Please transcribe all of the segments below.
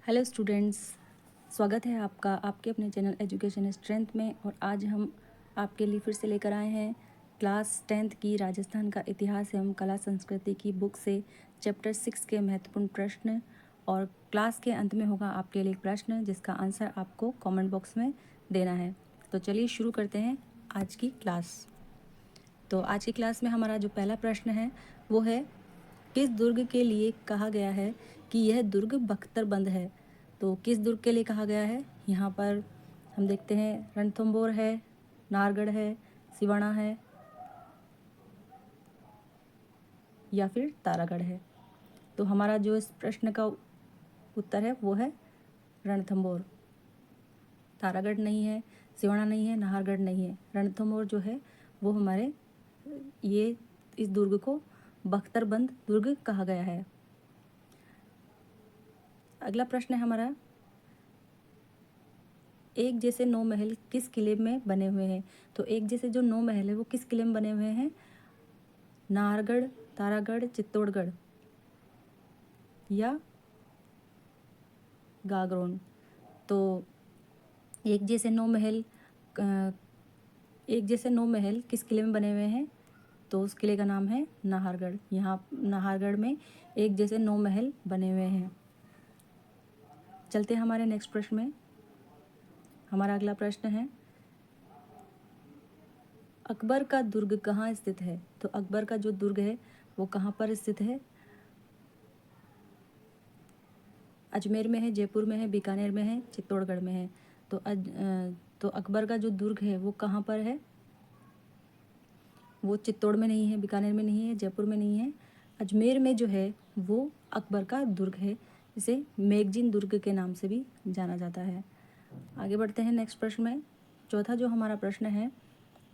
Hello students, स्वागत है आपका आपके अपने चैनल एजुकेशन स्ट्रेंथ में। और आज हम आपके लिए फिर से लेकर आए हैं क्लास 10th की राजस्थान का इतिहास एवं कला संस्कृति की बुक से चैप्टर 6 के महत्वपूर्ण प्रश्न। और क्लास के अंत में होगा आपके लिए एक प्रश्न जिसका आंसर आपको कमेंट बॉक्स में देना है। तो चलिए शुरू करते हैं आज की क्लास। तो आज की क्लास में हमारा जो पहला प्रश्न है वो है, किस दुर्ग के लिए कहा गया है कि यह दुर्ग बख्तरबंद है। तो किस दुर्ग के लिए कहा गया है, यहाँ पर हम देखते हैं रणथंभौर है, नाहरगढ़ है, सिवाना है या फिर तारागढ़ है। तो हमारा जो इस प्रश्न का उत्तर है वो है रणथंभौर। तारागढ़ नहीं है, सिवाना नहीं है, नाहरगढ़ नहीं है। रणथंभौर जो है वो हमारे ये इस दुर्ग को बख्तरबंद दुर्ग कहा गया है। अगला प्रश्न है हमारा, एक जैसे 9 महल किस किले में बने हुए हैं। तो एक जैसे जो 9 महल है वो किस किले में बने हुए हैं, नाहरगढ़, तारागढ़, चित्तौड़गढ़ या गागरोन। तो एक जैसे 9 महल किस किले में बने हुए हैं, तो उस किले का नाम है नाहरगढ़। यहाँ नाहरगढ़ में एक जैसे 9 महल बने हुए हैं। चलते हैं हमारे नेक्स्ट प्रश्न में। हमारा अगला प्रश्न है, अकबर का दुर्ग कहाँ स्थित है। तो अकबर का जो दुर्ग है वो कहाँ पर स्थित है, अजमेर में है, जयपुर में है, बीकानेर में है, चित्तौड़गढ़ में है। तो अकबर का जो दुर्ग है वो कहाँ पर है, वो चित्तौड़ में नहीं है, बीकानेर में नहीं है, जयपुर में नहीं है, अजमेर में जो है वो अकबर का दुर्ग है। इसे मेगजीन दुर्ग के नाम से भी जाना जाता है। आगे बढ़ते हैं नेक्स्ट प्रश्न में। चौथा जो हमारा प्रश्न है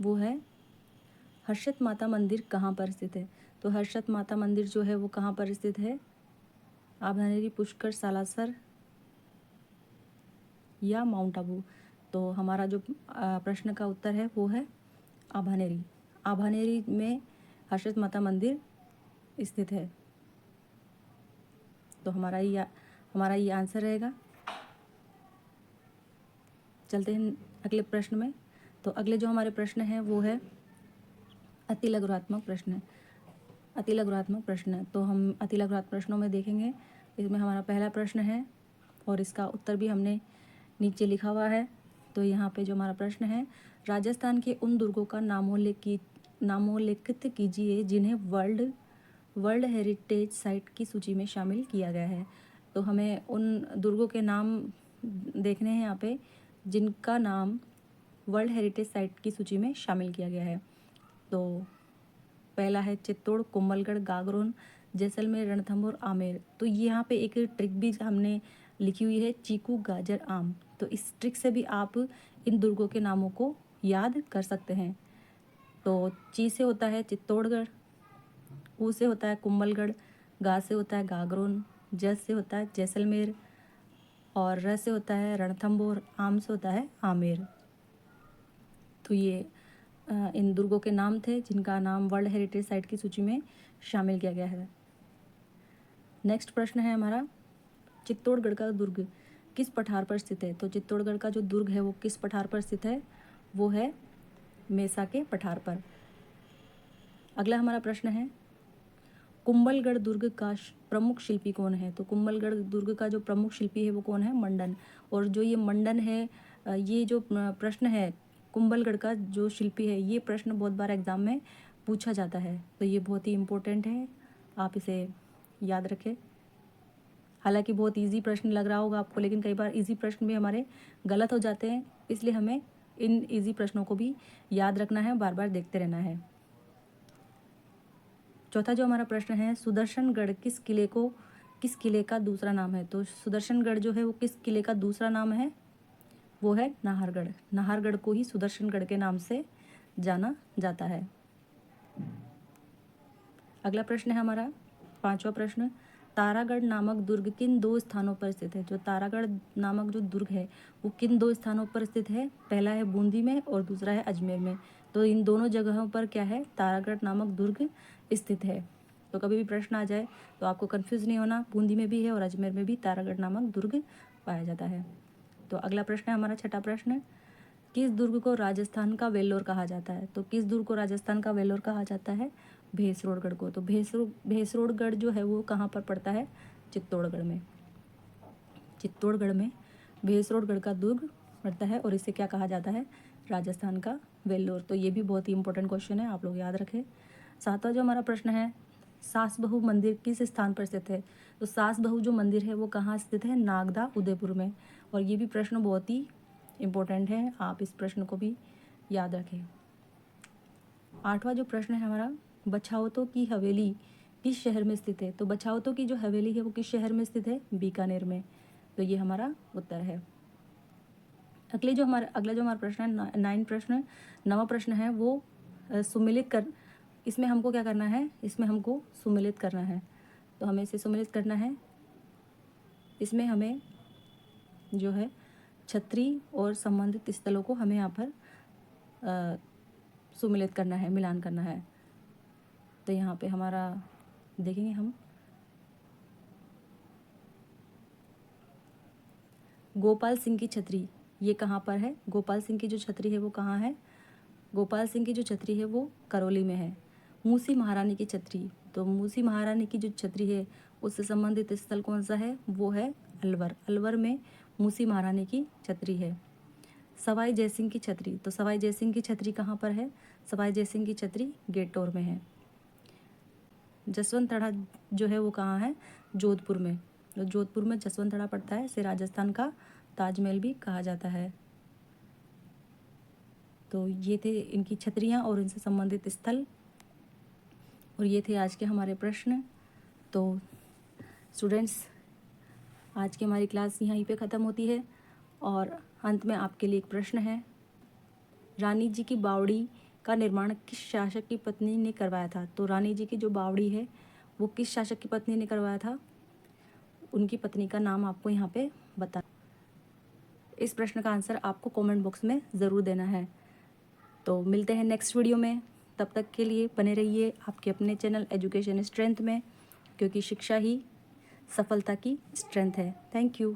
वो है, हर्षद माता मंदिर कहाँ पर स्थित है। तो हर्षद माता मंदिर जो है वो कहाँ पर स्थित है, आभनेरी, पुष्कर, सालासर या माउंट आबू। तो हमारा जो प्रश्न का उत्तर है वो है आभानेरी। आभानेरी में हर्षद माता मंदिर स्थित है। तो हमारा ये आंसर रहेगा। चलते हैं अगले प्रश्न में। तो अगले जो हमारे प्रश्न है वो है अतिलघुरात्मक प्रश्न। तो हम अतिलघुरात्मक प्रश्नों में देखेंगे। इसमें हमारा पहला प्रश्न है और इसका उत्तर भी हमने नीचे लिखा हुआ है। तो यहाँ पे जो हमारा प्रश्न है, राजस्थान के उन दुर्गों का नामोल्लेखित कीजिए जिन्हें वर्ल्ड हेरिटेज साइट की सूची में शामिल किया गया है। तो हमें उन दुर्गों के नाम देखने हैं यहाँ पे जिनका नाम वर्ल्ड हेरिटेज साइट की सूची में शामिल किया गया है। तो पहला है चित्तौड़, कोमलगढ़, गागरोन, जैसलमेर, रणथंभौर, आमेर। तो यहाँ पे एक ट्रिक भी हमने लिखी हुई है, चीकू, गाजर, आम। तो इस ट्रिक से भी आप इन दुर्गों के नामों को याद कर सकते हैं। तो ची से होता है चित्तौड़गढ़, ऊ से होता है कोमलगढ़, गा से होता है गागरोन, जस से होता है जैसलमेर और र से होता है रणथंभौर, आम से होता है आमेर। तो ये इन दुर्गों के नाम थे जिनका नाम वर्ल्ड हेरिटेज साइट की सूची में शामिल किया गया है। नेक्स्ट प्रश्न है हमारा, चित्तौड़गढ़ का दुर्ग किस पठार पर स्थित है। तो चित्तौड़गढ़ का जो दुर्ग है वो किस पठार पर स्थित है, वो है मेसा के पठार पर। अगला हमारा प्रश्न है, कुंभलगढ़ दुर्ग का प्रमुख शिल्पी कौन है। तो कुंभलगढ़ दुर्ग का जो प्रमुख शिल्पी है वो कौन है, मंडन। और जो ये मंडन है, ये जो प्रश्न है कुंभलगढ़ का जो शिल्पी है, ये प्रश्न बहुत बार एग्जाम में पूछा जाता है। तो ये बहुत ही इम्पोर्टेंट है, आप इसे याद रखें। हालांकि बहुत इजी प्रश्न लग रहा होगा आपको, लेकिन कई बार इजी प्रश्न भी हमारे गलत हो जाते हैं, इसलिए हमें इन इजी प्रश्नों को भी याद रखना है, बार बार देखते रहना है। चौथा जो हमारा प्रश्न है, सुदर्शनगढ़ किस किले का दूसरा नाम है। तो सुदर्शनगढ़ जो है वो किस किले का दूसरा नाम है, वो है नाहरगढ़। नाहरगढ़ को ही सुदर्शनगढ़ के नाम से जाना जाता है। अगला प्रश्न है हमारा पांचवा प्रश्न, तारागढ़ नामक दुर्ग किन 2 स्थानों पर स्थित है। जो तारागढ़ नामक जो दुर्ग है वो किन 2 स्थानों पर स्थित है, पहला है बूंदी में और दूसरा है अजमेर में। तो इन दोनों जगहों पर क्या है, तारागढ़ नामक दुर्ग स्थित है। तो कभी भी प्रश्न आ जाए तो आपको कंफ्यूज नहीं होना, बूंदी में भी है और अजमेर में भी तारागढ़ नामक दुर्ग पाया जाता है। तो अगला प्रश्न है हमारा छठा प्रश्न, किस दुर्ग को राजस्थान का वेल्लोर कहा जाता है? तो किस दुर्ग को राजस्थान का वेल्लोर कहा जाता है? भैंसरोडगढ़ को। तो भैंसरोडगढ़ जो है वो कहाँ पर पड़ता है? चित्तौड़गढ़ में। चित्तौड़गढ़ में भैंसरोडगढ़ का दुर्ग पड़ता है और इसे क्या कहा जाता है? राजस्थान का वेल्लोर। तो ये भी बहुत ही इंपॉर्टेंट क्वेश्चन है, आप लोग याद रखें। सातवां जो हमारा प्रश्न है, सास बहू मंदिर किस स्थान पर स्थित है? तो सास बहू जो मंदिर है वो कहाँ स्थित है? नागदा उदयपुर में। और ये भी प्रश्न बहुत ही इम्पोर्टेंट है, आप इस प्रश्न को भी याद रखें। आठवां जो प्रश्न है हमारा, बछावतों की हवेली किस शहर में स्थित है? तो बछावतों की जो हवेली है वो किस शहर में स्थित है? बीकानेर में। तो ये हमारा उत्तर है। अगला जो हमारा प्रश्न है नवा प्रश्न है वो सुमिलित कर, इसमें हमको क्या करना है? इसमें हमको सुमिलित करना है। तो हमें इसे सुमिलित करना है। इसमें हमें जो है छतरी और संबंधित स्थलों को हमें यहाँ पर सुमिलित करना है, मिलान करना है। तो यहाँ पे हमारा देखेंगे हम, गोपाल सिंह की छतरी ये कहाँ पर है? गोपाल सिंह की जो छतरी है वो कहाँ है? गोपाल सिंह की जो छतरी है वो करौली में है। मूसी महारानी की छतरी, तो मूसी महारानी की जो छतरी है उससे संबंधित स्थल कौन सा है? वो है अलवर। अलवर में मूसी महारानी की छतरी है। सवाई जयसिंह की छतरी, तो सवाई जयसिंह की छतरी कहाँ पर है? सवाई जयसिंह की छतरी गेटौर में है। जसवंत थड़ा जो है वो कहाँ है? जोधपुर में। तो जोधपुर में जसवंत थड़ा पड़ता है, इसे राजस्थान का ताजमहल भी कहा जाता है। तो ये थे इनकी छतरियाँ और इनसे संबंधित स्थल, और ये थे आज के हमारे प्रश्न। तो स्टूडेंट्स, आज की हमारी क्लास यहीं पे ख़त्म होती है और अंत में आपके लिए एक प्रश्न है, रानी जी की बावड़ी का निर्माण किस शासक की पत्नी ने करवाया था? तो रानी जी की जो बावड़ी है वो किस शासक की पत्नी ने करवाया था? उनकी पत्नी का नाम आपको यहाँ पे बता, इस प्रश्न का आंसर आपको कमेंट बॉक्स में ज़रूर देना है। तो मिलते हैं नेक्स्ट वीडियो में, तब तक के लिए बने रहिए आपके अपने चैनल एजुकेशन स्ट्रेंथ में, क्योंकि शिक्षा ही सफलता की स्ट्रेंथ है। Thank you.